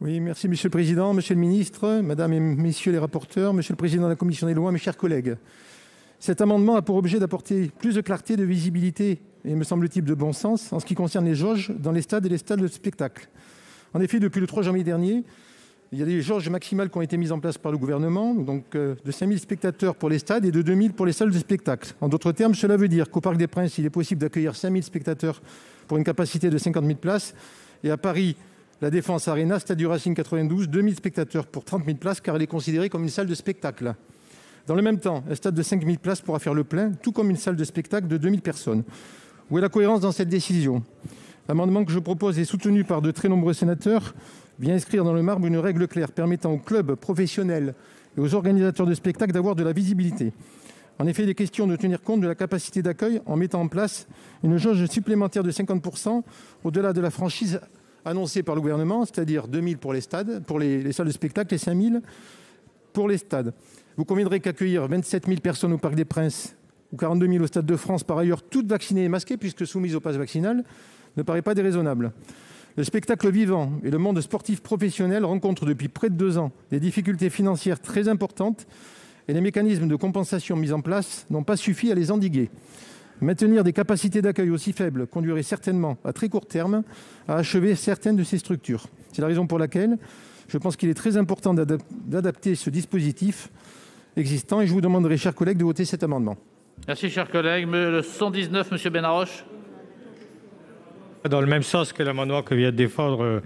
Oui, merci Monsieur le Président, Monsieur le Ministre, Madame et Messieurs les rapporteurs, Monsieur le Président de la Commission des lois, mes chers collègues. Cet amendement a pour objet d'apporter plus de clarté, de visibilité et, me semble-t-il, de bon sens en ce qui concerne les jauges dans les stades et les salles de spectacle. En effet, depuis le 3 janvier dernier, il y a des jauges maximales qui ont été mises en place par le gouvernement, donc de 5 000 spectateurs pour les stades et de 2 000 pour les salles de spectacle. En d'autres termes, cela veut dire qu'au Parc des Princes, il est possible d'accueillir 5 000 spectateurs pour une capacité de 50 000 places, et à Paris, la Défense Arena, Stade du Racing 92, 2 000 spectateurs pour 30 000 places, car elle est considérée comme une salle de spectacle. Dans le même temps, un stade de 5 000 places pourra faire le plein, tout comme une salle de spectacle de 2 000 personnes. Où est la cohérence dans cette décision ? L'amendement que je propose est soutenu par de très nombreux sénateurs, vient inscrire dans le marbre une règle claire permettant aux clubs professionnels et aux organisateurs de spectacles d'avoir de la visibilité. En effet, il est question de tenir compte de la capacité d'accueil en mettant en place une jauge supplémentaire de 50% au-delà de la franchise annoncée par le gouvernement, c'est-à-dire 2 000 pour les stades, pour les salles de spectacle et 5 000 pour les stades. Vous conviendrez qu'accueillir 27 000 personnes au Parc des Princes ou 42 000 au Stade de France, par ailleurs toutes vaccinées et masquées puisque soumises au pass vaccinal, ne paraît pas déraisonnable. Le spectacle vivant et le monde sportif professionnel rencontrent depuis près de 2 ans des difficultés financières très importantes et les mécanismes de compensation mis en place n'ont pas suffi à les endiguer. Maintenir des capacités d'accueil aussi faibles conduirait certainement, à très court terme, à achever certaines de ces structures. C'est la raison pour laquelle je pense qu'il est très important d'adapter ce dispositif existant et je vous demanderai, chers collègues, de voter cet amendement. Merci, chers collègues. Le 119, M. Benarroche. Dans le même sens que l'amendement que vient de défendre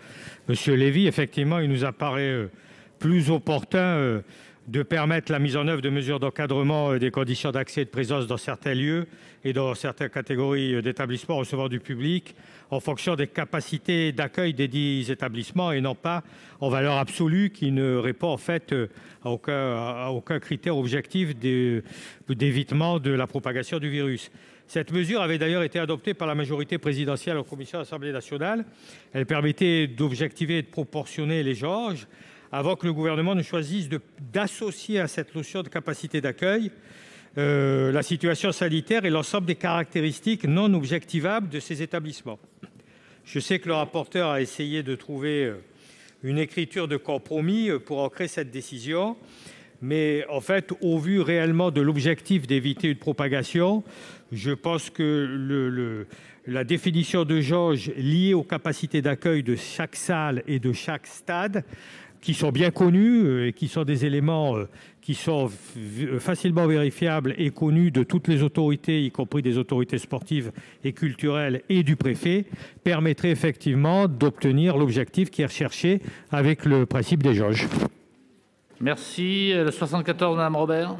M. Lévy, effectivement, il nous apparaît plus opportun de permettre la mise en œuvre de mesures d'encadrement des conditions d'accès et de présence dans certains lieux et dans certaines catégories d'établissements recevant du public en fonction des capacités d'accueil des dits établissements et non pas en valeur absolue qui ne répond en fait à aucun critère objectif d'évitement de la propagation du virus. Cette mesure avait d'ailleurs été adoptée par la majorité présidentielle en commission à l'Assemblée nationale. Elle permettait d'objectiver et de proportionner les jauges avant que le gouvernement ne choisisse d'associer à cette notion de capacité d'accueil la situation sanitaire et l'ensemble des caractéristiques non objectivables de ces établissements. Je sais que le rapporteur a essayé de trouver une écriture de compromis pour ancrer cette décision, mais en fait, au vu réellement de l'objectif d'éviter une propagation, je pense que la définition de jauge liée aux capacités d'accueil de chaque salle et de chaque stade, qui sont bien connus et qui sont des éléments qui sont facilement vérifiables et connus de toutes les autorités, y compris des autorités sportives et culturelles et du préfet, permettrait effectivement d'obtenir l'objectif qui est recherché avec le principe des jauges. Merci. Le 74, Mme Robert.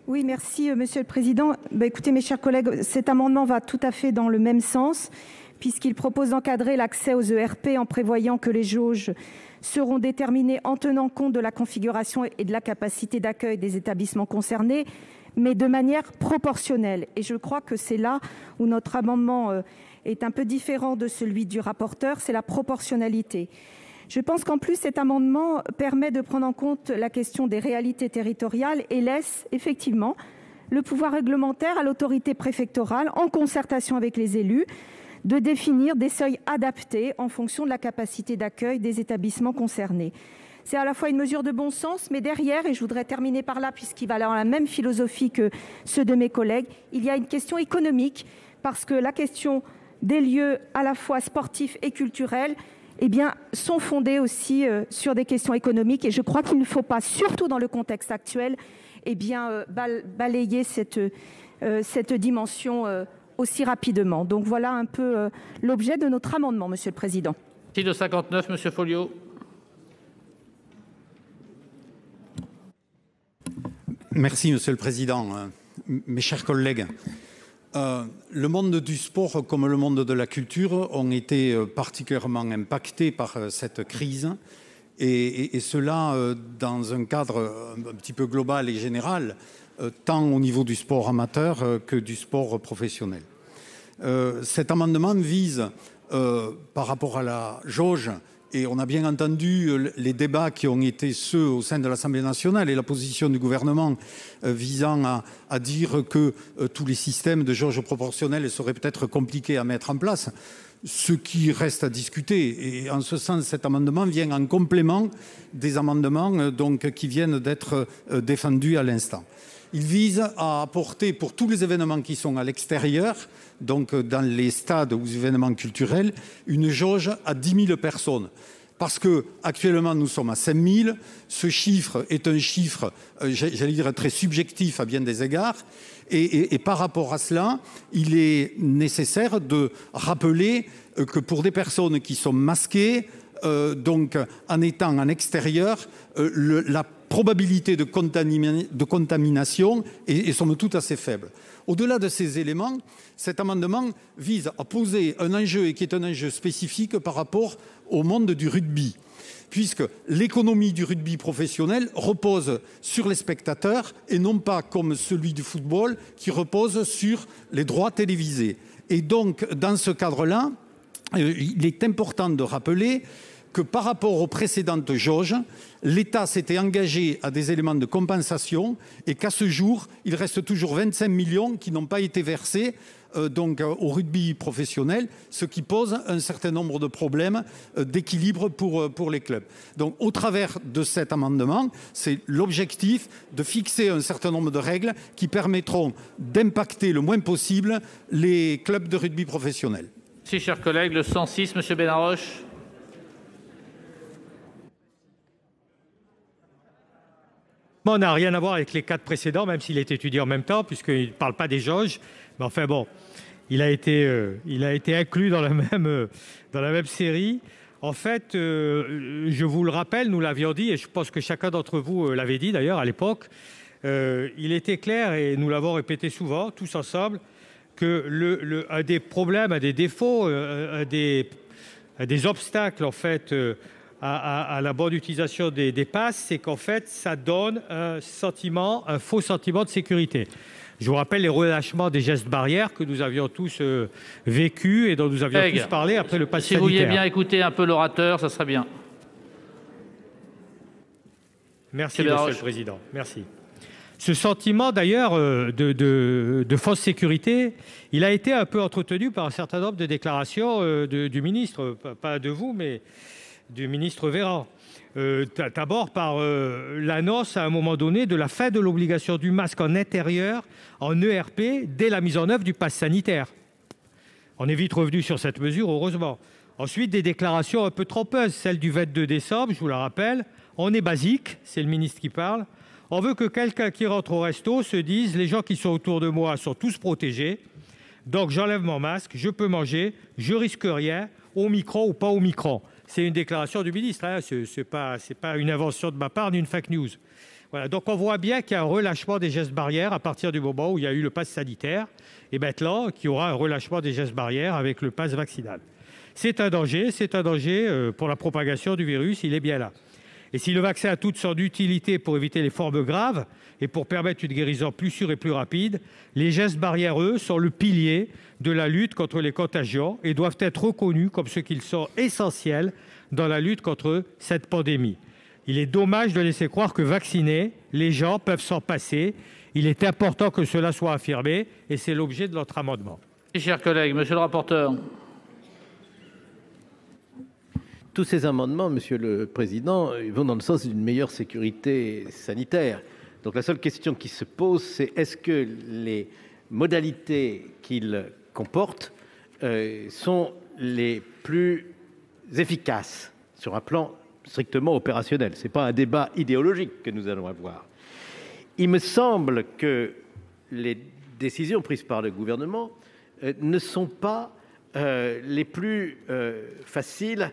Oui, merci, Monsieur le Président. Écoutez, mes chers collègues, cet amendement va tout à fait dans le même sens, puisqu'il propose d'encadrer l'accès aux ERP en prévoyant que les jauges seront déterminées en tenant compte de la configuration et de la capacité d'accueil des établissements concernés, mais de manière proportionnelle. Et je crois que c'est là où notre amendement est un peu différent de celui du rapporteur, c'est la proportionnalité. Je pense qu'en plus, cet amendement permet de prendre en compte la question des réalités territoriales et laisse effectivement le pouvoir réglementaire à l'autorité préfectorale, en concertation avec les élus, de définir des seuils adaptés en fonction de la capacité d'accueil des établissements concernés. C'est à la fois une mesure de bon sens, mais derrière, et je voudrais terminer par là, puisqu'il va avoir la même philosophie que ceux de mes collègues, il y a une question économique, parce que la question des lieux à la fois sportifs et culturels sont fondés aussi sur des questions économiques. Et je crois qu'il ne faut pas, surtout dans le contexte actuel, balayer cette dimension aussi rapidement. Donc voilà un peu l'objet de notre amendement, Monsieur le Président. Merci. Le 59, Monsieur Folliot. Merci, Monsieur le Président. Mes chers collègues, le monde du sport comme le monde de la culture ont été particulièrement impactés par cette crise et cela dans un cadre un petit peu global et général, tant au niveau du sport amateur que du sport professionnel. Cet amendement vise, par rapport à la jauge, et on a bien entendu les débats qui ont été ceux au sein de l'Assemblée nationale et la position du gouvernement visant à dire que tous les systèmes de jauge proportionnelle seraient peut-être compliqués à mettre en place. ce qui reste à discuter. Et en ce sens, cet amendement vient en complément des amendements qui viennent d'être défendus à l'instant. Il vise à apporter pour tous les événements qui sont à l'extérieur, donc dans les stades ou événements culturels, une jauge à 10 000 personnes. Parce qu'actuellement, nous sommes à 5 000. Ce chiffre est un chiffre, j'allais dire, très subjectif à bien des égards. Et par rapport à cela, il est nécessaire de rappeler que pour des personnes qui sont masquées, donc en étant en extérieur, la probabilité de contamination est somme toute assez faible. Au-delà de ces éléments, cet amendement vise à poser un enjeu qui est un enjeu spécifique par rapport au monde du rugby, puisque l'économie du rugby professionnel repose sur les spectateurs et non pas comme celui du football qui repose sur les droits télévisés. Et donc, dans ce cadre-là, il est important de rappeler que par rapport aux précédentes jauges, l'État s'était engagé à des éléments de compensation et qu'à ce jour, il reste toujours 25 millions qui n'ont pas été versés au rugby professionnel, ce qui pose un certain nombre de problèmes d'équilibre pour les clubs. Donc, au travers de cet amendement, c'est l'objectif de fixer un certain nombre de règles qui permettront d'impacter le moins possible les clubs de rugby professionnels. Merci, chers collègues. Le 106, M. Benaroche. N'a rien à voir avec les 4 précédents, même s'il est étudié en même temps, puisqu'il ne parle pas des jauges. Mais enfin bon, il a été inclus dans la même série. En fait, je vous le rappelle, nous l'avions dit, et je pense que chacun d'entre vous l'avait dit d'ailleurs à l'époque, il était clair, et nous l'avons répété souvent, tous ensemble, que un des problèmes, un des défauts, un des obstacles en fait, à la bonne utilisation des passes, c'est qu'en fait, ça donne un faux sentiment de sécurité. Je vous rappelle les relâchements des gestes barrières que nous avions tous vécus et dont nous avions tous parlé après le pass sanitaire. Si vous vouliez bien écouter un peu l'orateur, ça serait bien. Merci, Monsieur le Président. Merci. Ce sentiment, d'ailleurs, de fausse sécurité, il a été un peu entretenu par un certain nombre de déclarations du ministre, pas de vous, mais du ministre Véran. D'abord par l'annonce à un moment donné de la fin de l'obligation du masque en intérieur, en ERP, dès la mise en œuvre du pass sanitaire. On est vite revenu sur cette mesure, heureusement. Ensuite, des déclarations un peu trompeuses, celle du 22 décembre, je vous la rappelle. On est basique, c'est le ministre qui parle. On veut que quelqu'un qui rentre au resto se dise « les gens qui sont autour de moi sont tous protégés, donc j'enlève mon masque, je peux manger, je risque rien, au micron ou pas au micron ». C'est une déclaration du ministre, hein. Ce n'est pas une invention de ma part ni une fake news. Voilà, donc on voit bien qu'il y a un relâchement des gestes barrières à partir du moment où il y a eu le pass sanitaire, et maintenant qu'il y aura un relâchement des gestes barrières avec le pass vaccinal. C'est un danger pour la propagation du virus, il est bien là. Et si le vaccin a toute son utilité pour éviter les formes graves et pour permettre une guérison plus sûre et plus rapide, les gestes barrières, eux, sont le pilier de la lutte contre les contagions et doivent être reconnus comme ce qu'ils sont essentiels dans la lutte contre cette pandémie. Il est dommage de laisser croire que vaccinés, les gens peuvent s'en passer. Il est important que cela soit affirmé et c'est l'objet de notre amendement. Mes chers collègues, monsieur le rapporteur. Tous ces amendements, Monsieur le Président, vont dans le sens d'une meilleure sécurité sanitaire. Donc la seule question qui se pose, c'est est-ce que les modalités qu'ils comportent sont les plus efficaces sur un plan strictement opérationnel. Ce n'est pas un débat idéologique que nous allons avoir. Il me semble que les décisions prises par le gouvernement ne sont pas les plus faciles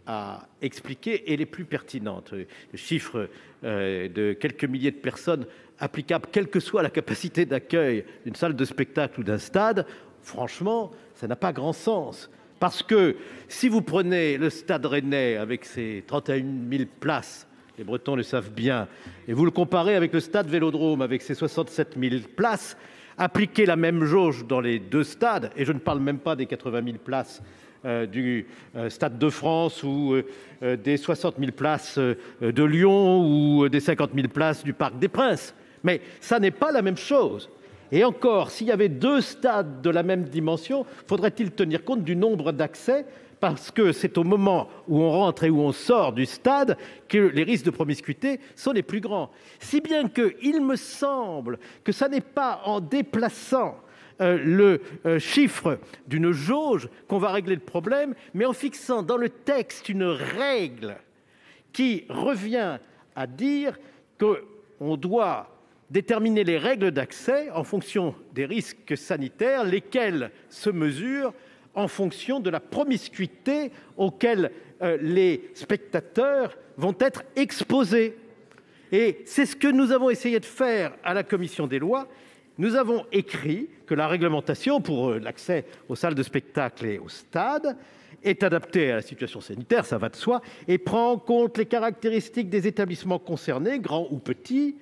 à expliquer et les plus pertinentes. Le chiffre de quelques milliers de personnes applicable, quelle que soit la capacité d'accueil d'une salle de spectacle ou d'un stade, franchement, ça n'a pas grand sens. Parce que si vous prenez le Stade Rennais avec ses 31 000 places, les Bretons le savent bien, et vous le comparez avec le Stade Vélodrome avec ses 67 000 places, appliquez la même jauge dans les deux stades, et je ne parle même pas des 80 000 places du Stade de France ou des 60 000 places de Lyon ou des 50 000 places du Parc des Princes. Mais ça n'est pas la même chose. Et encore, s'il y avait 2 stades de la même dimension, faudrait-il tenir compte du nombre d'accès? Parce que c'est au moment où on rentre et où on sort du stade que les risques de promiscuité sont les plus grands. Si bien qu'il me semble que ça n'est pas en déplaçant le chiffre d'une jauge qu'on va régler le problème, mais en fixant dans le texte une règle qui revient à dire qu'on doit déterminer les règles d'accès en fonction des risques sanitaires, lesquels se mesurent en fonction de la promiscuité auquel les spectateurs vont être exposés. Et c'est ce que nous avons essayé de faire à la commission des lois. Nous avons écrit que la réglementation pour l'accès aux salles de spectacle et aux stades est adaptée à la situation sanitaire, ça va de soi, et prend en compte les caractéristiques des établissements concernés, grands ou petits,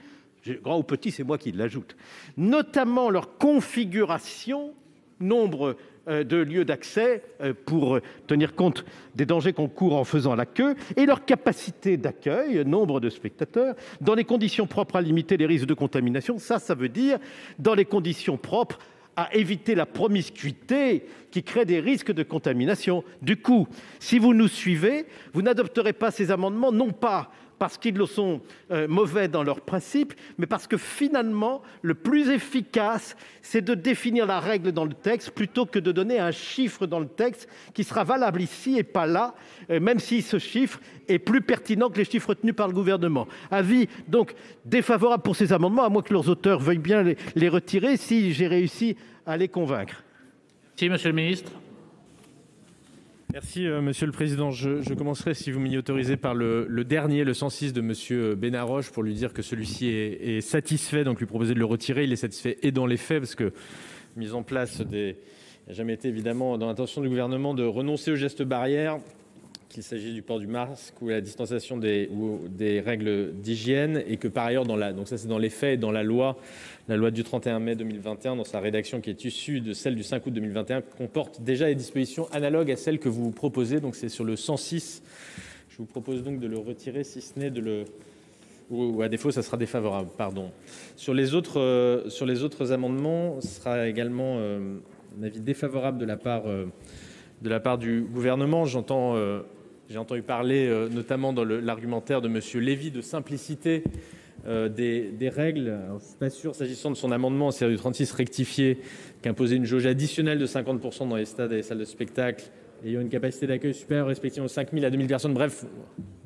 c'est moi qui l'ajoute, notamment leur configuration, nombre de lieux d'accès pour tenir compte des dangers qu'on court en faisant la queue, et leur capacité d'accueil, nombre de spectateurs, dans les conditions propres à limiter les risques de contamination. Ça veut dire dans les conditions propres à éviter la promiscuité qui crée des risques de contamination. Du coup, si vous nous suivez, vous n'adopterez pas ces amendements, non pas parce qu'ils sont mauvais dans leur principe, mais parce que finalement, le plus efficace, c'est de définir la règle dans le texte plutôt que de donner un chiffre dans le texte qui sera valable ici et pas là, même si ce chiffre est plus pertinent que les chiffres retenus par le gouvernement. Avis donc défavorable pour ces amendements, à moins que leurs auteurs veuillent bien les retirer si j'ai réussi à les convaincre. Si, monsieur le ministre. Merci, Monsieur le Président. Je commencerai, si vous m'y autorisez, par le dernier, le 106 de Monsieur Benaroche, pour lui dire que celui-ci est satisfait, donc lui proposer de le retirer. Il est satisfait et dans les faits, parce que mise en place il n'a jamais été évidemment dans l'intention du gouvernement de renoncer aux gestes barrières, qu'il s'agisse du port du masque ou la distanciation ou des règles d'hygiène, et que par ailleurs, donc ça c'est dans les faits, et dans la loi du 31 mai 2021, dans sa rédaction qui est issue de celle du 5 août 2021, comporte déjà des dispositions analogues à celles que vous proposez. Donc c'est sur le 106. Je vous propose donc de le retirer, si ce n'est ou à défaut, ça sera défavorable. Pardon. Sur les autres amendements, ce sera également un avis défavorable de la part du gouvernement. J'ai entendu parler, notamment dans l'argumentaire de Monsieur Lévy, de simplicité des règles. Alors, je ne suis pas sûr, s'agissant de son amendement en série du 36 rectifié, qu'imposer une jauge additionnelle de 50% dans les stades et les salles de spectacle ayant une capacité d'accueil supérieure respectivement aux 5 000 à 2 000 personnes, bref,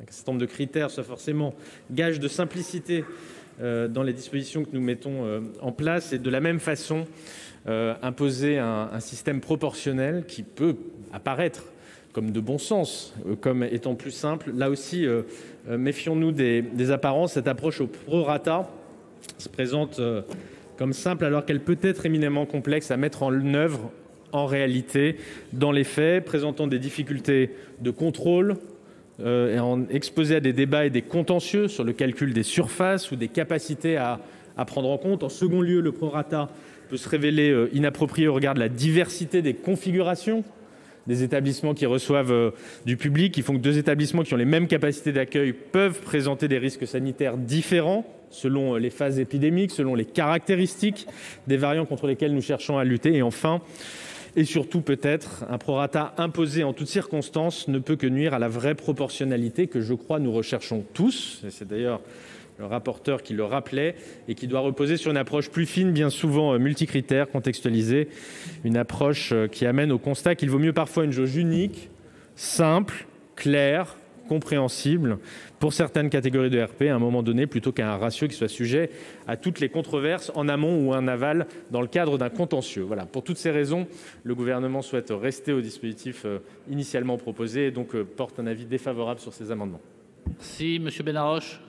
un certain nombre de critères, soit forcément gage de simplicité dans les dispositions que nous mettons en place. Et de la même façon, imposer un système proportionnel qui peut apparaître comme de bon sens, comme étant plus simple. Là aussi, méfions-nous des apparences. Cette approche au prorata se présente comme simple alors qu'elle peut être éminemment complexe à mettre en œuvre en réalité, dans les faits, présentant des difficultés de contrôle, exposée à des débats et des contentieux sur le calcul des surfaces ou des capacités à prendre en compte. En second lieu, le prorata peut se révéler inapproprié au regard de la diversité des configurations des établissements qui reçoivent du public, qui font que 2 établissements qui ont les mêmes capacités d'accueil peuvent présenter des risques sanitaires différents selon les phases épidémiques, selon les caractéristiques des variants contre lesquels nous cherchons à lutter. Et enfin, et surtout peut-être, un prorata imposé en toutes circonstances ne peut que nuire à la vraie proportionnalité que je crois nous recherchons tous. Et c'est d'ailleurs le rapporteur qui le rappelait, et qui doit reposer sur une approche plus fine, bien souvent multicritère, contextualisée, une approche qui amène au constat qu'il vaut mieux parfois une jauge unique, simple, claire, compréhensible pour certaines catégories de RP à un moment donné, plutôt qu'un ratio qui soit sujet à toutes les controverses en amont ou en aval dans le cadre d'un contentieux. Voilà. Pour toutes ces raisons, le gouvernement souhaite rester au dispositif initialement proposé et donc porte un avis défavorable sur ces amendements. Merci, Monsieur Benaroche.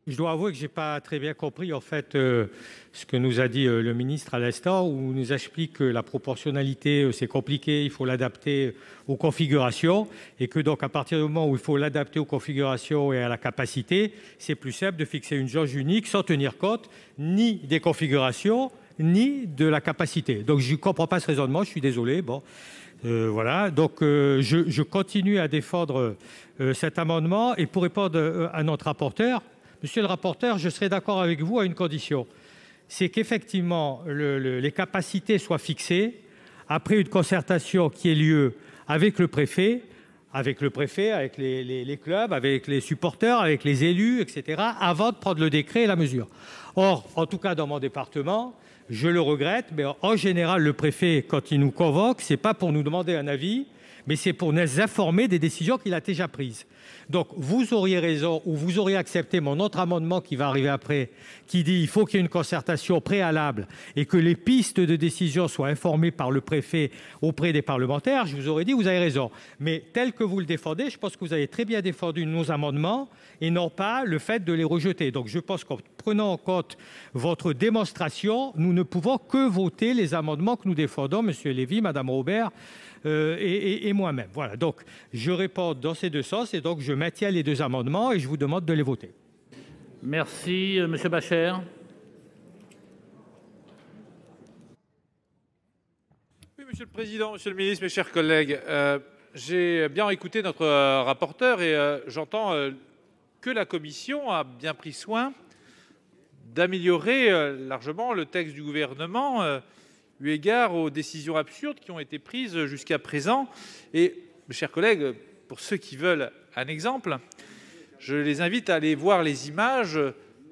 Je dois avouer que je n'ai pas très bien compris en fait ce que nous a dit le ministre à l'instant, où il nous explique que la proportionnalité c'est compliqué, il faut l'adapter aux configurations, et que donc à partir du moment où il faut l'adapter aux configurations et à la capacité, c'est plus simple de fixer une jauge unique sans tenir compte ni des configurations ni de la capacité. Donc je ne comprends pas ce raisonnement, je suis désolé. Bon. Voilà, donc je continue à défendre cet amendement, et pour répondre à notre rapporteur, Monsieur le rapporteur, je serai d'accord avec vous à une condition, c'est qu'effectivement les capacités soient fixées après une concertation qui ait lieu avec le préfet, avec les clubs, avec les supporters, avec les élus, etc., avant de prendre le décret et la mesure. Or, en tout cas dans mon département, je le regrette, mais en général, le préfet, quand il nous convoque, ce n'est pas pour nous demander un avis, mais c'est pour nous informer des décisions qu'il a déjà prises. Donc, vous auriez raison, ou vous auriez accepté mon autre amendement qui va arriver après, qui dit qu'il faut qu'il y ait une concertation préalable et que les pistes de décision soient informées par le préfet auprès des parlementaires. Je vous aurais dit, vous avez raison. Mais tel que vous le défendez, je pense que vous avez très bien défendu nos amendements et non pas le fait de les rejeter. Donc, je pense qu'en prenant en compte votre démonstration, nous ne pouvons que voter les amendements que nous défendons, M. Lévy, Mme Robert, et moi-même. Voilà, donc je réponds dans ces deux sens et donc je maintiens les deux amendements et je vous demande de les voter. Merci, M. Bacher. Oui, Monsieur le Président, Monsieur le Ministre, mes chers collègues, j'ai bien écouté notre rapporteur et j'entends que la Commission a bien pris soin d'améliorer largement le texte du gouvernement eu égard aux décisions absurdes qui ont été prises jusqu'à présent. Et, mes chers collègues, pour ceux qui veulent un exemple, je les invite à aller voir les images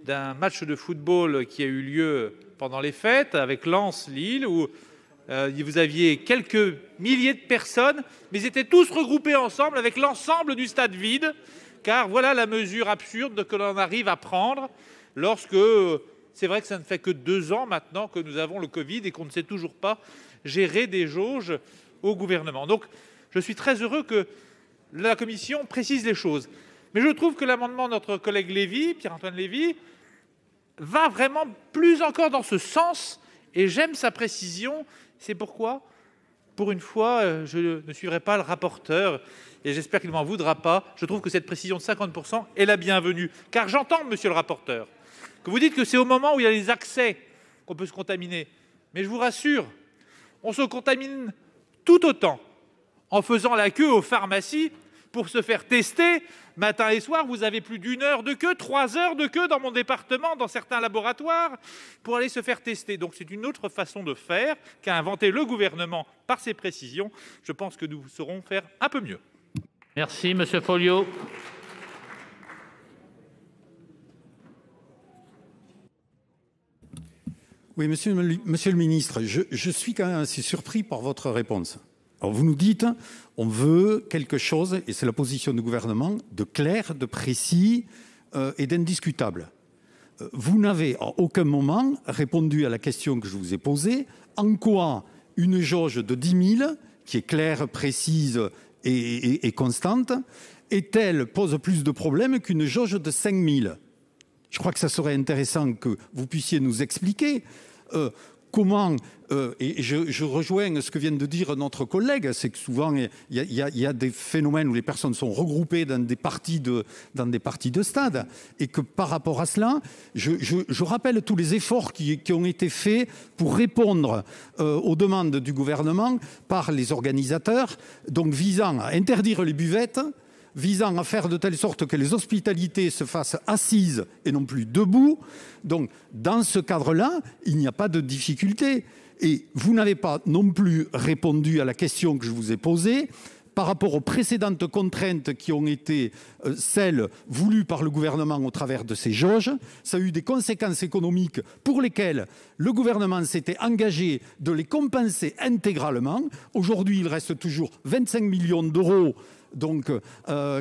d'un match de football qui a eu lieu pendant les fêtes avec Lens-Lille, où vous aviez quelques milliers de personnes, mais ils étaient tous regroupés ensemble avec l'ensemble du stade vide, car voilà la mesure absurde que l'on arrive à prendre lorsque... C'est vrai que ça ne fait que 2 ans maintenant que nous avons le Covid et qu'on ne sait toujours pas gérer des jauges au gouvernement. Donc, je suis très heureux que la Commission précise les choses. Mais je trouve que l'amendement de notre collègue Lévy, Pierre-Antoine Lévy, va vraiment plus encore dans ce sens et j'aime sa précision. C'est pourquoi, pour une fois, je ne suivrai pas le rapporteur et j'espère qu'il ne m'en voudra pas. Je trouve que cette précision de 50% est la bienvenue. Car j'entends, monsieur le rapporteur, que vous dites que c'est au moment où il y a les accès qu'on peut se contaminer. Mais je vous rassure, on se contamine tout autant en faisant la queue aux pharmacies pour se faire tester. Matin et soir, vous avez plus d'1 heure de queue, 3 heures de queue dans mon département, dans certains laboratoires, pour aller se faire tester. Donc c'est une autre façon de faire qu'a inventé le gouvernement par ses précisions. Je pense que nous saurons faire un peu mieux. Merci, Monsieur Folliot. Oui, monsieur le ministre, je suis quand même assez surpris par votre réponse. Alors vous nous dites, on veut quelque chose, et c'est la position du gouvernement, de clair, de précis et d'indiscutable. Vous n'avez à aucun moment répondu à la question que je vous ai posée, en quoi une jauge de 10 000, qui est claire, précise et constante, est-elle pose plus de problèmes qu'une jauge de 5 000 ? Je crois que ça serait intéressant que vous puissiez nous expliquer comment, et je rejoins ce que vient de dire notre collègue, c'est que souvent il y a des phénomènes où les personnes sont regroupées dans des parties de stade, et que par rapport à cela, je rappelle tous les efforts qui ont été faits pour répondre aux demandes du gouvernement par les organisateurs, donc visant à interdire les buvettes, visant à faire de telle sorte que les hospitalités se fassent assises et non plus debout. Donc, dans ce cadre-là, il n'y a pas de difficulté. Et vous n'avez pas non plus répondu à la question que je vous ai posée par rapport aux précédentes contraintes qui ont été celles voulues par le gouvernement au travers de ces jauges. Ça a eu des conséquences économiques pour lesquelles le gouvernement s'était engagé de les compenser intégralement. Aujourd'hui, il reste toujours 25 millions d'euros donc,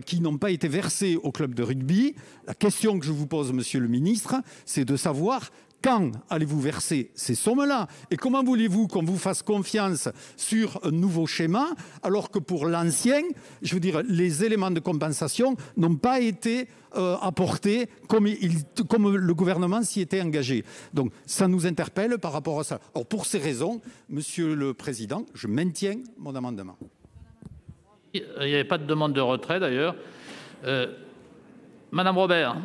qui n'ont pas été versés au club de rugby. La question que je vous pose, monsieur le ministre, c'est de savoir quand allez-vous verser ces sommes-là? Et comment voulez-vous qu'on vous fasse confiance sur un nouveau schéma alors que pour l'ancien, je veux dire, les éléments de compensation n'ont pas été apportés comme le gouvernement s'y était engagé. Donc ça nous interpelle par rapport à ça. Alors pour ces raisons, monsieur le Président, je maintiens mon amendement. Il n'y avait pas de demande de retrait d'ailleurs. Madame Robert.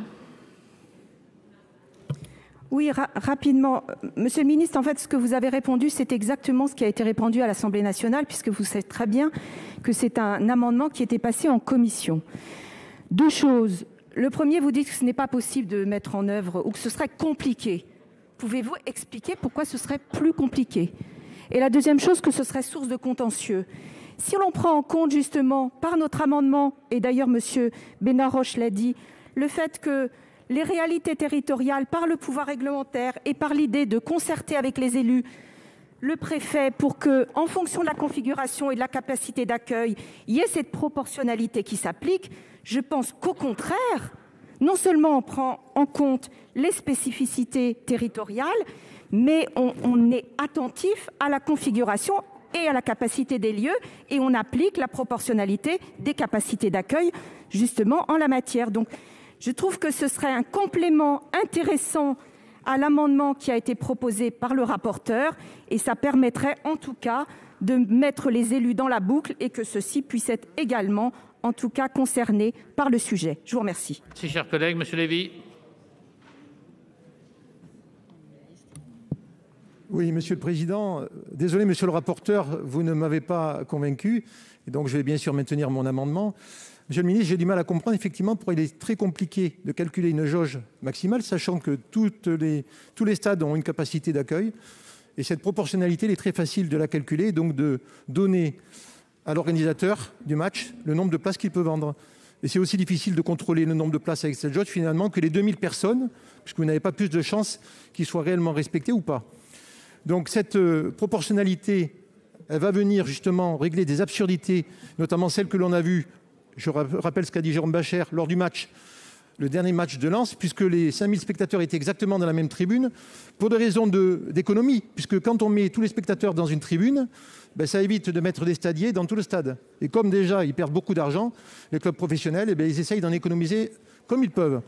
Oui, rapidement. Monsieur le ministre, en fait, ce que vous avez répondu, c'est exactement ce qui a été répondu à l'Assemblée nationale, puisque vous savez très bien que c'est un amendement qui était passé en commission. Deux choses. Le premier, vous dites que ce n'est pas possible de mettre en œuvre ou que ce serait compliqué. Pouvez-vous expliquer pourquoi ce serait plus compliqué? Et la deuxième chose, que ce serait source de contentieux. Si l'on prend en compte justement par notre amendement, et d'ailleurs M. Benarroche l'a dit, le fait que les réalités territoriales, par le pouvoir réglementaire et par l'idée de concerter avec les élus, le préfet, pour que, en fonction de la configuration et de la capacité d'accueil, il y ait cette proportionnalité qui s'applique, je pense qu'au contraire, non seulement on prend en compte les spécificités territoriales, mais on est attentif à la configuration et à la capacité des lieux, et on applique la proportionnalité des capacités d'accueil, justement, en la matière. Donc, je trouve que ce serait un complément intéressant à l'amendement qui a été proposé par le rapporteur, et ça permettrait en tout cas de mettre les élus dans la boucle et que ceux-ci puissent être également, en tout cas, concernés par le sujet. Je vous remercie. Merci, chers collègues. Monsieur Lévy. Oui, Monsieur le Président. Désolé, Monsieur le rapporteur, vous ne m'avez pas convaincu. Et donc, je vais bien sûr maintenir mon amendement. Monsieur le ministre, j'ai du mal à comprendre effectivement pourquoi il est très compliqué de calculer une jauge maximale, sachant que tous les stades ont une capacité d'accueil. Et cette proportionnalité, il est très facile de la calculer, donc de donner à l'organisateur du match le nombre de places qu'il peut vendre. Et c'est aussi difficile de contrôler le nombre de places avec cette jauge finalement que les 2000 personnes, puisque vous n'avez pas plus de chances qu'ils soient réellement respectés ou pas. Donc cette proportionnalité, elle va venir justement régler des absurdités, notamment celles que l'on a vues. Je rappelle ce qu'a dit Jérôme Bascher lors du match, le dernier match de Lens, puisque les 5000 spectateurs étaient exactement dans la même tribune, pour des raisons d'économie, puisque quand on met tous les spectateurs dans une tribune, ça évite de mettre des stadiers dans tout le stade. Et comme déjà, ils perdent beaucoup d'argent, les clubs professionnels, ils essayent d'en économiser comme ils peuvent.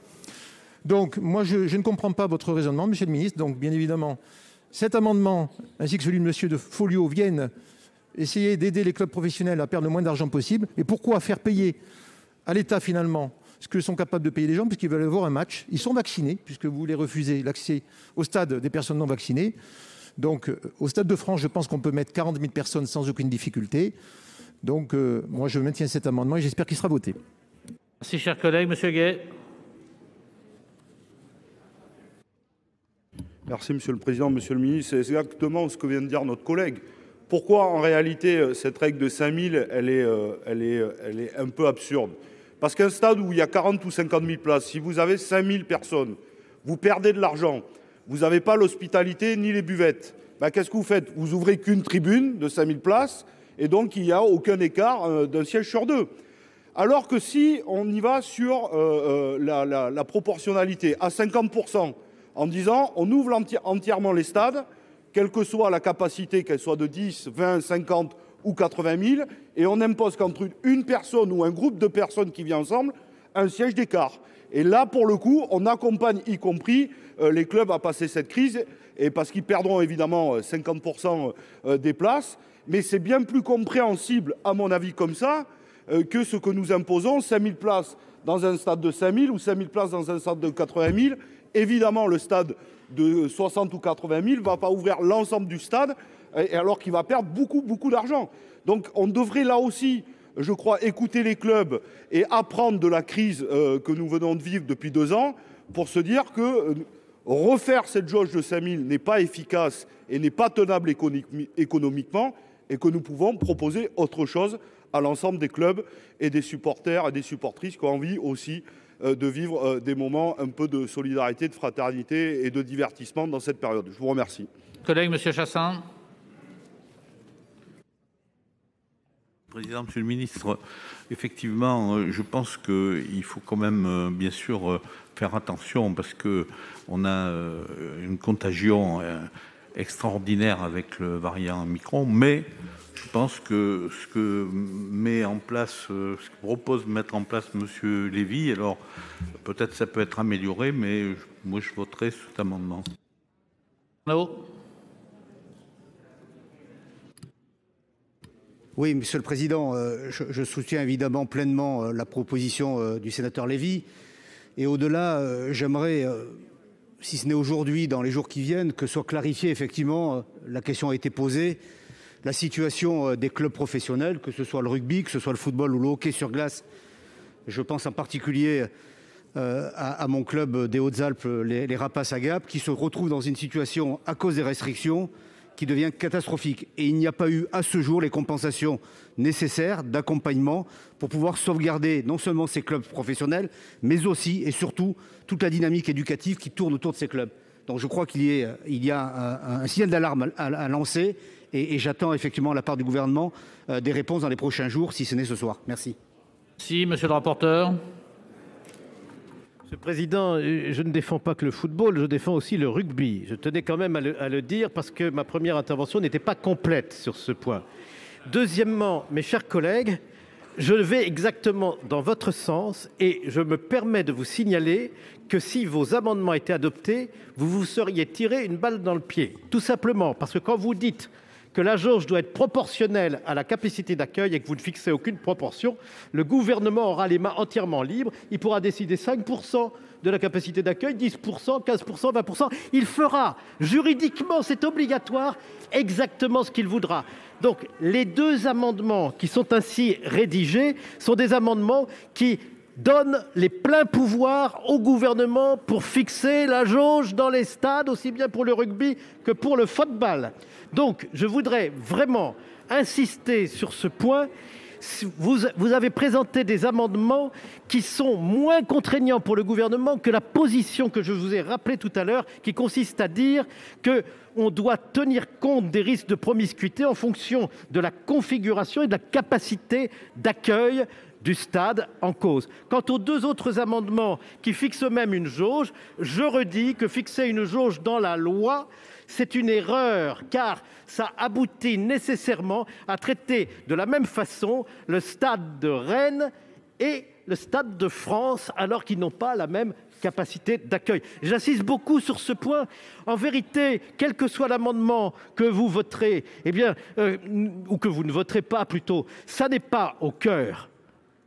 Donc, moi, je ne comprends pas votre raisonnement, monsieur le ministre. Donc, bien évidemment, cet amendement, ainsi que celui de monsieur de Folliot, viennent essayer d'aider les clubs professionnels à perdre le moins d'argent possible. Et pourquoi faire payer à l'État, finalement, ce que sont capables de payer les gens, puisqu'ils veulent avoir un match. Ils sont vaccinés, puisque vous voulez refuser l'accès au stade des personnes non vaccinées. Donc, au Stade de France, je pense qu'on peut mettre 40 000 personnes sans aucune difficulté. Donc, moi, je maintiens cet amendement et j'espère qu'il sera voté. Merci, chers collègues. Monsieur Gay. Merci, Monsieur le Président. Monsieur le Ministre, c'est exactement ce que vient de dire notre collègue. Pourquoi, en réalité, cette règle de 5 000, elle est un peu absurde? Parce qu'un stade où il y a 40 ou 50 000 places, si vous avez 5 000 personnes, vous perdez de l'argent. Vous n'avez pas l'hospitalité ni les buvettes. Qu'est-ce que vous faites? Vous ouvrez qu'une tribune de 5 000 places et donc il n'y a aucun écart d'un siège sur deux. Alors que si on y va sur la proportionnalité à 50%, en disant on ouvre entièrement les stades, quelle que soit la capacité, qu'elle soit de 10, 20, 50 ou 80 000, et on impose qu'entre une personne ou un groupe de personnes qui vient ensemble, un siège d'écart. Et là, pour le coup, on accompagne y compris les clubs à passer cette crise, et parce qu'ils perdront évidemment 50% des places, mais c'est bien plus compréhensible, à mon avis, comme ça, que ce que nous imposons, 5 000 places dans un stade de 5 000 ou 5 000 places dans un stade de 80 000. Évidemment, le stade de 60 ou 80 000 ne va pas ouvrir l'ensemble du stade, alors qu'il va perdre beaucoup, beaucoup d'argent. Donc on devrait là aussi, je crois, écouter les clubs et apprendre de la crise que nous venons de vivre depuis 2 ans pour se dire que refaire cette jauge de 5 000 n'est pas efficace et n'est pas tenable économiquement, et que nous pouvons proposer autre chose à l'ensemble des clubs et des supporters et des supportrices qui ont envie aussi de vivre des moments un peu de solidarité, de fraternité et de divertissement dans cette période. Je vous remercie. Collègue, Monsieur Chassaing. Président, Monsieur le Ministre, effectivement, je pense qu'il faut quand même, bien sûr, faire attention parce qu'on a une contagion extraordinaire avec le variant Omicron, mais je pense que ce que propose de mettre en place Monsieur Lévy, alors peut-être ça peut être amélioré, mais moi je voterai cet amendement. Oui, Monsieur le Président, je soutiens évidemment pleinement la proposition du sénateur Lévy. Et au-delà, j'aimerais, si ce n'est aujourd'hui, dans les jours qui viennent, que soit clarifiée effectivement, la question a été posée, la situation des clubs professionnels, que ce soit le rugby, que ce soit le football ou le hockey sur glace. Je pense en particulier à mon club des Hautes-Alpes, les Rapaces à Gap, qui se retrouvent dans une situation, à cause des restrictions, qui devient catastrophique. Et il n'y a pas eu à ce jour les compensations nécessaires d'accompagnement pour pouvoir sauvegarder non seulement ces clubs professionnels, mais aussi et surtout toute la dynamique éducative qui tourne autour de ces clubs. Donc je crois qu'il y a un signal d'alarme à lancer et j'attends effectivement de la part du gouvernement des réponses dans les prochains jours, si ce n'est ce soir. Merci. Si, monsieur le rapporteur. Monsieur le Président, je ne défends pas que le football, je défends aussi le rugby. Je tenais quand même à le dire parce que ma première intervention n'était pas complète sur ce point. Deuxièmement, mes chers collègues, je vais exactement dans votre sens et je me permets de vous signaler que si vos amendements étaient adoptés, vous vous seriez tiré une balle dans le pied. Tout simplement parce que quand vous dites que la jauge doit être proportionnelle à la capacité d'accueil et que vous ne fixez aucune proportion, le gouvernement aura les mains entièrement libres. Il pourra décider 5% de la capacité d'accueil, 10%, 15%, 20%. Il fera, juridiquement, c'est obligatoire, exactement ce qu'il voudra. Donc, les deux amendements qui sont ainsi rédigés sont des amendements qui donnent les pleins pouvoirs au gouvernement pour fixer la jauge dans les stades, aussi bien pour le rugby que pour le football. Donc, je voudrais vraiment insister sur ce point. Vous avez présenté des amendements qui sont moins contraignants pour le gouvernement que la position que je vous ai rappelée tout à l'heure, qui consiste à dire qu'on doit tenir compte des risques de promiscuité en fonction de la configuration et de la capacité d'accueil du stade en cause. Quant aux deux autres amendements qui fixent eux-mêmes une jauge, je redis que fixer une jauge dans la loi, c'est une erreur, car ça aboutit nécessairement à traiter de la même façon le stade de Rennes et le stade de France, alors qu'ils n'ont pas la même capacité d'accueil. J'insiste beaucoup sur ce point. En vérité, quel que soit l'amendement que vous voterez, ou que vous ne voterez pas plutôt, ça n'est pas au cœur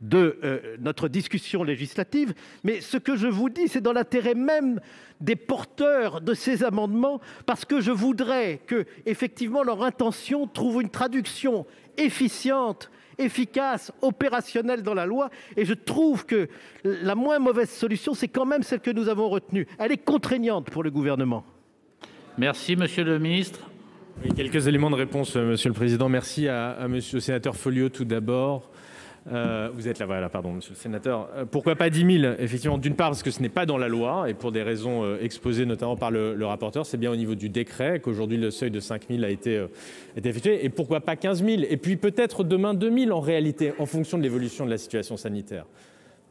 de notre discussion législative, mais ce que je vous dis, c'est dans l'intérêt même des porteurs de ces amendements, parce que je voudrais que, effectivement, leur intention trouve une traduction efficiente, efficace, opérationnelle dans la loi, et je trouve que la moins mauvaise solution, c'est quand même celle que nous avons retenue. Elle est contraignante pour le gouvernement. Merci, monsieur le ministre. Oui, quelques éléments de réponse, monsieur le Président. Merci à monsieur le sénateur Folliot tout d'abord. Vous êtes là, voilà, pardon, monsieur le sénateur. Pourquoi pas 10 000 ? Effectivement, d'une part, parce que ce n'est pas dans la loi, et pour des raisons exposées notamment par le rapporteur, c'est bien au niveau du décret qu'aujourd'hui le seuil de 5 000 a été effectué. Et pourquoi pas 15 000 ? Et puis peut-être demain 2 000 en réalité, en fonction de l'évolution de la situation sanitaire.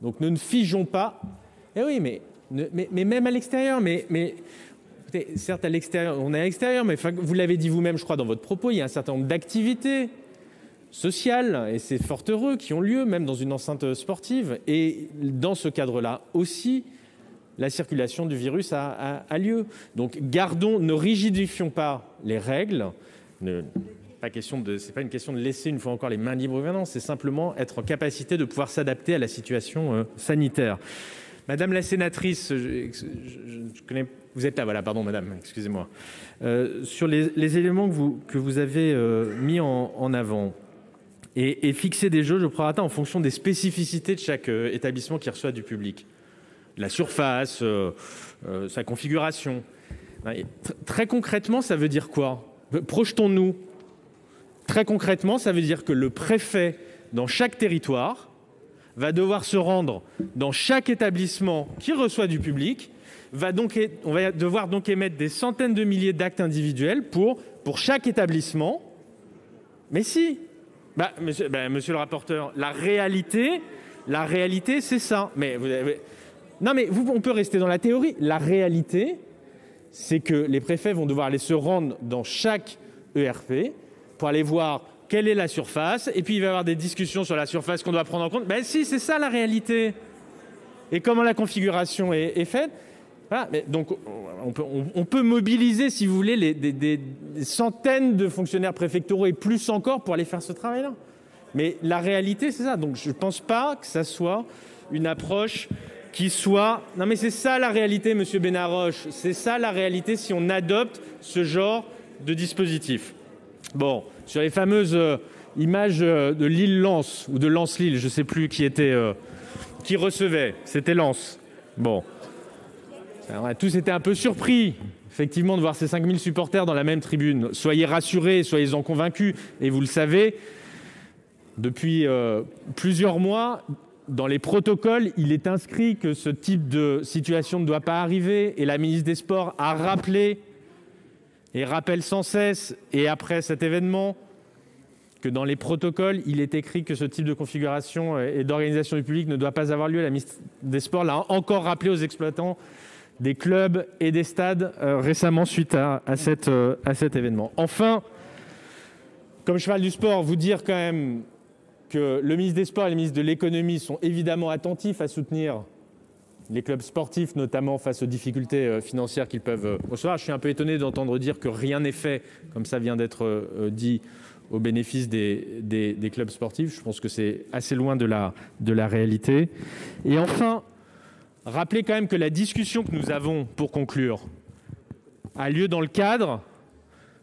Donc nous ne figeons pas. Eh oui, mais même à l'extérieur, écoutez, certes à l'extérieur, on est à l'extérieur, mais vous l'avez dit vous-même, je crois, dans votre propos, il y a un certain nombre d'activités sociales, et c'est fort heureux, qui ont lieu même dans une enceinte sportive. Et dans ce cadre-là aussi, la circulation du virus a lieu. Donc ne rigidifions pas les règles. C'est pas une question de laisser une fois encore les mains libres au gouvernement, c'est simplement être en capacité de pouvoir s'adapter à la situation sanitaire. Madame la sénatrice, je connais, vous êtes là, voilà, pardon madame, excusez-moi. Sur les éléments que vous avez mis en avant, et fixer des jauges au prorata en fonction des spécificités de chaque établissement qui reçoit du public. La surface, sa configuration. Très concrètement, ça veut dire quoi ? Projetons-nous. Très concrètement, ça veut dire que le préfet, dans chaque territoire, va devoir se rendre dans chaque établissement qui reçoit du public. On va devoir donc émettre des centaines de milliers d'actes individuels pour chaque établissement. Mais si, monsieur le rapporteur, la réalité, c'est ça. On peut rester dans la théorie. La réalité, c'est que les préfets vont devoir aller se rendre dans chaque ERP pour aller voir quelle est la surface, et puis il va y avoir des discussions sur la surface qu'on doit prendre en compte. Si, c'est ça la réalité. Et comment la configuration est faite. Voilà. Donc on peut mobiliser, si vous voulez, des centaines de fonctionnaires préfectoraux et plus encore pour aller faire ce travail-là. Mais la réalité, c'est ça. Donc je ne pense pas que ça soit une approche qui soit... Non mais c'est ça la réalité, monsieur Benaroche. C'est ça la réalité si on adopte ce genre de dispositif. Bon, sur les fameuses images de l'île Lens ou de Lens-Lille, je ne sais plus qui recevait, c'était Lens. Bon. Alors, on a tous été un peu surpris, effectivement, de voir ces 5000 supporters dans la même tribune. Soyez rassurés, soyez-en convaincus. Et vous le savez, depuis plusieurs mois, dans les protocoles, il est inscrit que ce type de situation ne doit pas arriver. Et la ministre des Sports a rappelé, et rappelle sans cesse, et après cet événement, que dans les protocoles, il est écrit que ce type de configuration et d'organisation du public ne doit pas avoir lieu. La ministre des Sports l'a encore rappelé aux exploitants des clubs et des stades récemment suite à cet événement. Enfin, comme cheval du sport, vous dire quand même que le ministre des Sports et le ministre de l'Économie sont évidemment attentifs à soutenir les clubs sportifs, notamment face aux difficultés financières qu'ils peuvent recevoir. Je suis un peu étonné d'entendre dire que rien n'est fait, comme ça vient d'être dit, au bénéfice des clubs sportifs. Je pense que c'est assez loin de la réalité. Et enfin, rappelez quand même que la discussion que nous avons, pour conclure, a lieu dans le cadre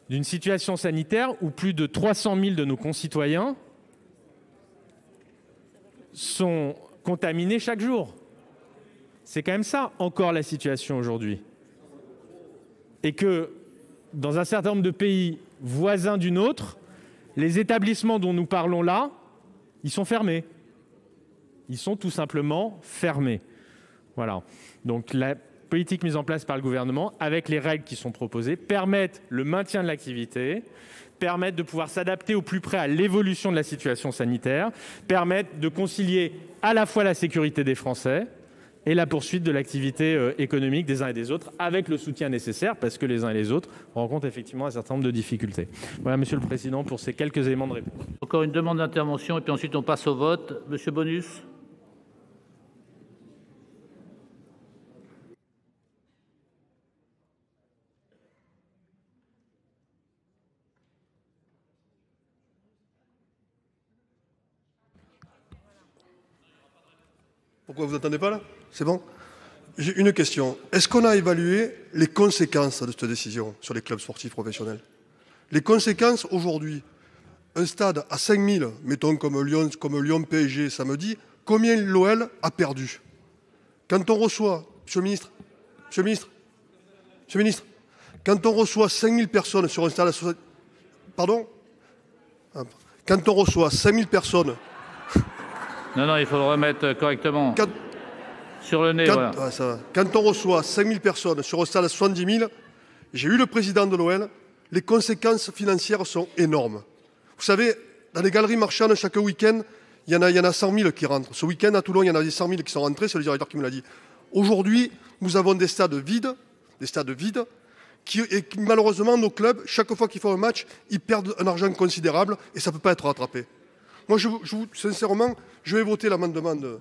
d'une situation sanitaire où plus de 300 000 de nos concitoyens sont contaminés chaque jour. C'est quand même ça, encore, la situation aujourd'hui. Et que, dans un certain nombre de pays voisins du nôtre, les établissements dont nous parlons là, ils sont fermés. Ils sont tout simplement fermés. Voilà. Donc la politique mise en place par le gouvernement, avec les règles qui sont proposées, permettent le maintien de l'activité, permettent de pouvoir s'adapter au plus près à l'évolution de la situation sanitaire, permettent de concilier à la fois la sécurité des Français et la poursuite de l'activité économique des uns et des autres, avec le soutien nécessaire, parce que les uns et les autres rencontrent effectivement un certain nombre de difficultés. Voilà, Monsieur le Président, pour ces quelques éléments de réponse. Encore une demande d'intervention, et puis ensuite on passe au vote. Monsieur Bonus. Pourquoi vous n'entendez pas là? C'est bon? J'ai une question. Est-ce qu'on a évalué les conséquences de cette décision sur les clubs sportifs professionnels? Les conséquences aujourd'hui, un stade à 5000, mettons comme Lyon PSG samedi, combien l'OL a perdu? Quand on reçoit, Monsieur le Ministre, quand on reçoit 5000 personnes sur un stade à... Pardon? Quand on reçoit 5000 personnes... Non, il faut le remettre correctement. Sur le nez, voilà. Ouais, ça va. Quand on reçoit 5000 personnes sur un stade à 70 000, j'ai eu le président de l'OL, les conséquences financières sont énormes. Vous savez, dans les galeries marchandes, chaque week-end, il y en a 100 000 qui rentrent. Ce week-end, à Toulon, il y en a 100 000 qui sont rentrés, c'est le directeur qui me l'a dit. Aujourd'hui, nous avons des stades vides, et malheureusement, nos clubs, chaque fois qu'ils font un match, ils perdent un argent considérable et ça ne peut pas être rattrapé. Moi, sincèrement, je vais voter l'amendement de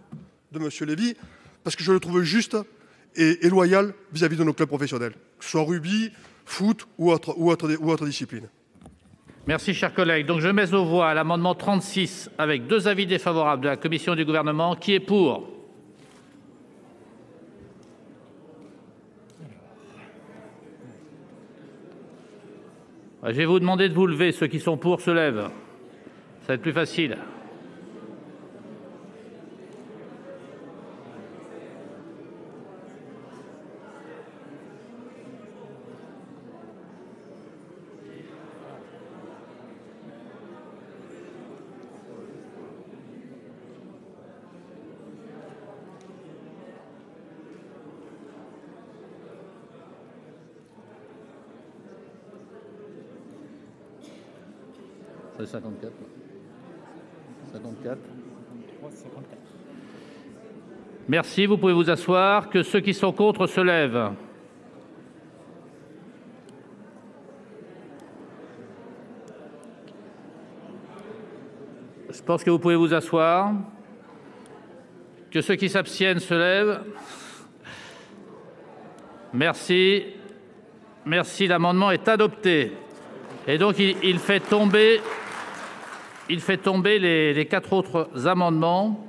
M. Lévy parce que je le trouve juste et loyal vis-à-vis de nos clubs professionnels, que ce soit rugby, foot ou autre discipline. Merci, chers collègues. Donc, je mets aux voix l'amendement 36 avec 2 avis défavorables de la Commission et du gouvernement. Qui est pour? Je vais vous demander de vous lever. Ceux qui sont pour se lèvent. Ça va être plus facile. C'est 54. 54. Merci, vous pouvez vous asseoir. Que ceux qui sont contre se lèvent. Je pense que vous pouvez vous asseoir. Que ceux qui s'abstiennent se lèvent. Merci. Merci, l'amendement est adopté. Et donc, il fait tomber les 4 autres amendements.